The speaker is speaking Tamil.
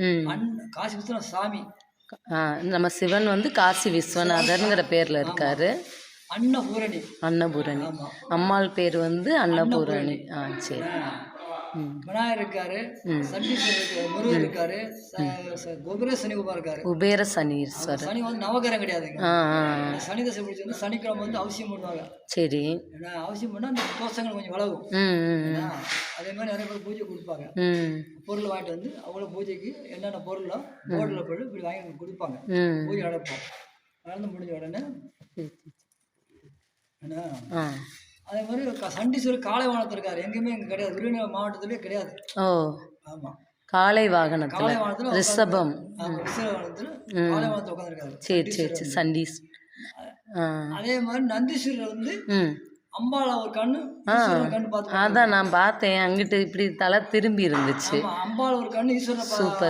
ம். காசி விஸ்வநாத சாமி. நம்ம சிவன் வந்து காசி விஸ்வநாதர்ங்கிற பேரில் இருக்காரு. அன்னபூரணி. அன்னபூரணி. ஆமா. அம்மாள் பேர் வந்து அன்னபூரணி. சரி. விநாயகர் இருக்காரு, சண்டீஸ்வரர் இருக்காரு, முருகர் இருக்காரு, குபேர சனிகுமார் இருக்காரு. குபேர சனீஸ்வரர். சனி வந்து நவகிரகம் கிடையாதுங்க. சனி தசை பிடிச்சி வந்து சனிக்கிழமை வந்து அவசியம் பண்ணுவாங்க. சரி. ஏன்னா அவசியம் பண்ணால் அந்த தோஷங்கள் கொஞ்சம் விலகும். அதே மாதிரி நிறைய பேர் பூஜை கொடுப்பாங்க. பொருள் வாங்கிட்டு வந்து அவங்கள பூஜைக்கு என்னென்ன பொருளோ போர்டில் போட்டு இப்படி வாங்கி கொடுப்பாங்க. பூஜை நடப்போம். நடந்து முடிஞ்ச உடனே அதே மாதிரி சண்டீஸ்வரர் காளை வாகனத்தில் இருக்காரு. எங்கேயுமே இங்கே கிடையாது, விருதுநகர் மாவட்டத்திலே கிடையாது. ஆமாம், காளை வாகனத்தில், காளை வாகனத்தில் ரிஷபம், ரிஷப வாகனத்தில் காளை வாகனத்தில் உட்காந்துருக்காரு. சரி சரி சரி. சண்டீஸ். அதே மாதிரி நந்தீஸ்வரர் வந்து அம்பாள் ஒரு கண்ணு பார்த்து, அதான் நான் பார்த்தேன், அங்கிட்டு இப்படி தலை திரும்பி இருந்துச்சு. அம்பாள் ஒரு கண்ணு ஈஸ்வரன். சூப்பர்.